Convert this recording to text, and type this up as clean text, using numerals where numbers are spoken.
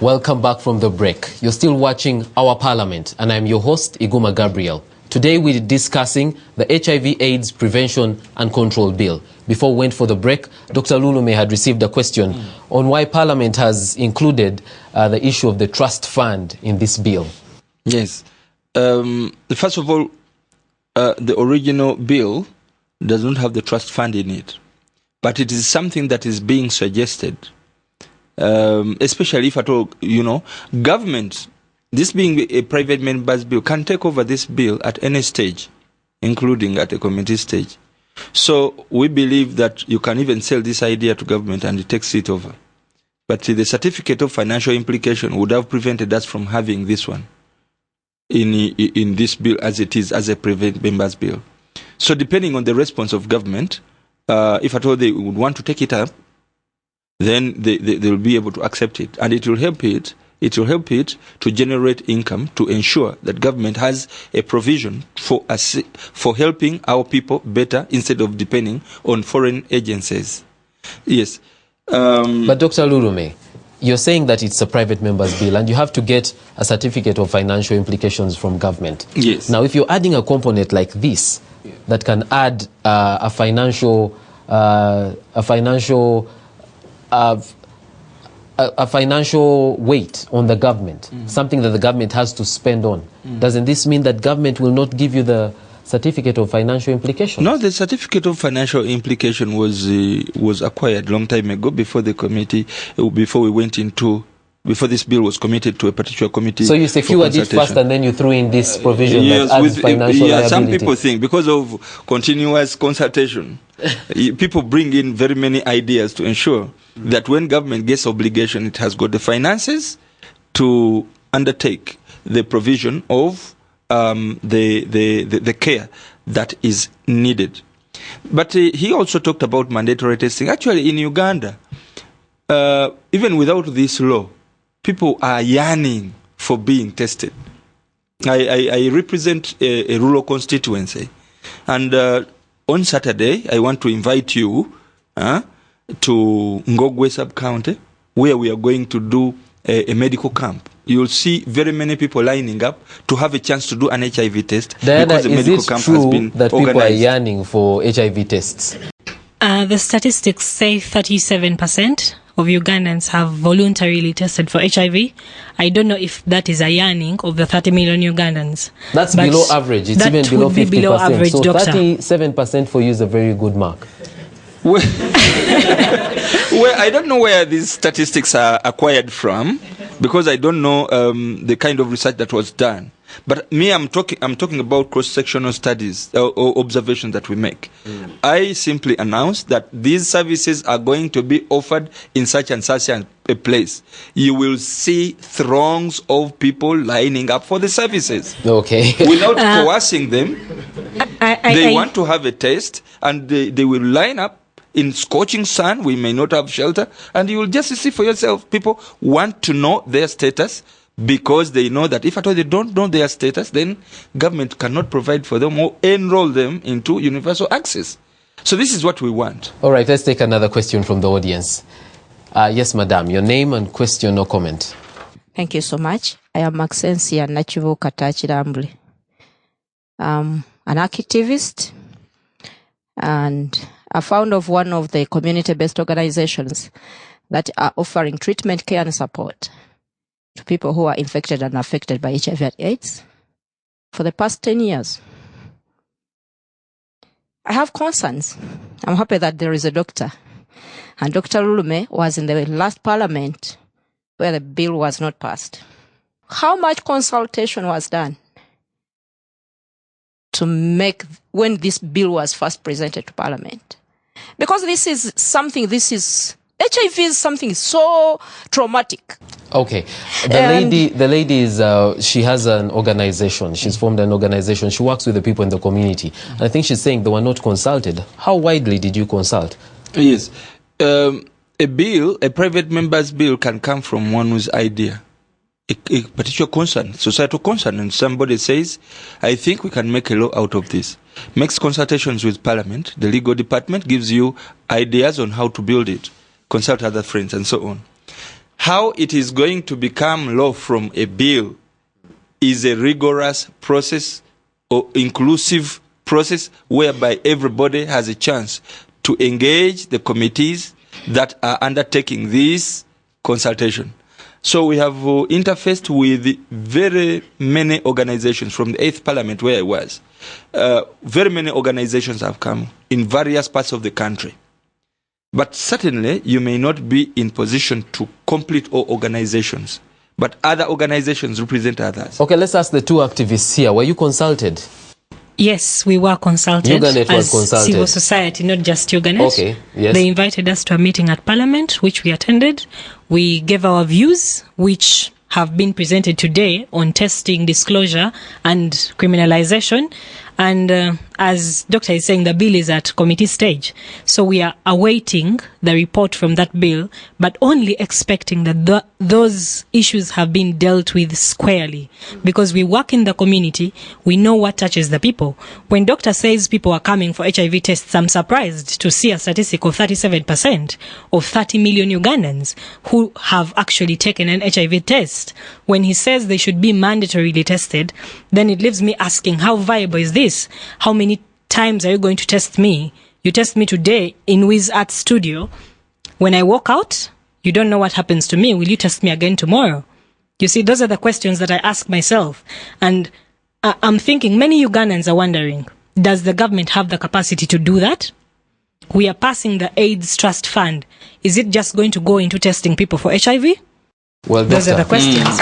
Welcome back from the break. You're still watching Our Parliament, and I'm your host, Iguma Gabriel. Today we're discussing the HIV/AIDS Prevention and Control Bill. Before we went for the break, Dr. Lulume had received a question on why Parliament has included the issue of the trust fund in this bill. Yes. First of all, the original bill does not have the trust fund in it, but it is something that is being suggested. Especially if at all, government, this being a private member's bill, can take over this bill at any stage, including at a committee stage. So we believe that you can even sell this idea to government and it takes it over. But the certificate of financial implication would have prevented us from having this one in this bill as it is, as a private member's bill. So depending on the response of government, if at all they would want to take it up, then they will be able to accept it, and it will help it to generate income, to ensure that government has a provision for helping our people better instead of depending on foreign agencies. Yes. But Dr. Lulume, you're saying that it's a private member's bill and you have to get a certificate of financial implications from government. Yes. Now, if you're adding a component like this that can add a financial weight on the government, something that the government has to spend on. Doesn't this mean that government will not give you the certificate of financial implication? No, the certificate of financial implication was acquired long time ago before the committee, before this bill was committed to a particular committee. So you secured it first and then you threw in this provision that adds financial liability. Some people think because of continuous consultation, people bring in very many ideas to ensure that when government gets obligation, it has got the finances to undertake the provision of the care that is needed. But he also talked about mandatory testing. Actually, in Uganda, even without this law, people are yearning for being tested. I represent a rural constituency, and on Saturday, I want to invite you to Ngogwe sub-county, where we are going to do a medical camp. You'll see very many people lining up to have a chance to do an HIV test. Diana, because the medical camp has been that people organized. Are yearning for HIV tests? The statistics say 37% of Ugandans have voluntarily tested for HIV. I don't know if that is a yearning of the 30 million Ugandans. That's below average. It's even below 50%. Below average, so doctor. 37% for you is a very good mark. Well, I don't know where these statistics are acquired from, because I don't know the kind of research that was done. But me, I'm talking about cross-sectional studies or observations that we make. I simply announced that these services are going to be offered in such and such a place. You will see throngs of people lining up for the services. Okay. Without coercing them, they want to have a test, and they will line up in scorching sun. We may not have shelter, and you will just see for yourself. People want to know their status, because they know that if at all they don't know their status, then government cannot provide for them or enroll them into universal access. So this is what we want. All right, let's take another question from the audience. Yes, madam, your name and question or comment. Thank you so much. I am Maxensia Nachivo Katachirambli. An activist and a founder of one of the community-based organizations that are offering treatment, care, and support to people who are infected and affected by HIV and AIDS for the past 10 years. I have concerns. I'm happy that there is a doctor. And Dr. Lulume was in the last parliament where the bill was not passed. How much consultation was done to make when this bill was first presented to parliament? Because HIV is something so traumatic. Okay. The lady is, she has an organization. She's formed an organization. She works with the people in the community. And I think she's saying they were not consulted. How widely did you consult? Yes. A bill, a private member's bill, can come from one's idea. A particular concern, societal concern, and somebody says, I think we can make a law out of this. Makes consultations with Parliament. The legal department gives you ideas on how to build it. Consult other friends and so on. How it is going to become law from a bill is a rigorous process or inclusive process whereby everybody has a chance to engage the committees that are undertaking this consultation. So we have interfaced with very many organizations from the 8th Parliament where I was. Very many organizations have come in various parts of the country. But certainly you may not be in position to complete all organizations. But other organizations represent others. Okay, let's ask the two activists here. Were you consulted? Yes, we were consulted Uganet was consulted. Civil society, not just Uganet. Okay, yes. They invited us to a meeting at Parliament, which we attended. We gave our views, which have been presented today on testing, disclosure, and criminalization. And as Doctor is saying, the bill is at committee stage. So we are awaiting the report from that bill, but only expecting that those issues have been dealt with squarely. Because we work in the community, we know what touches the people. When Doctor says people are coming for HIV tests, I'm surprised to see a statistic of 37% of 30 million Ugandans who have actually taken an HIV test. When he says they should be mandatorily tested, then it leaves me asking, how viable is this? How many times are you going to test me? You test me today in Wiz Art Studio. When I walk out, you don't know what happens to me. Will you test me again tomorrow? You see, those are the questions that I ask myself. And I'm thinking many Ugandans are wondering, does the government have the capacity to do that? We are passing the AIDS Trust Fund. Is it just going to go into testing people for HIV? Well, those are the questions.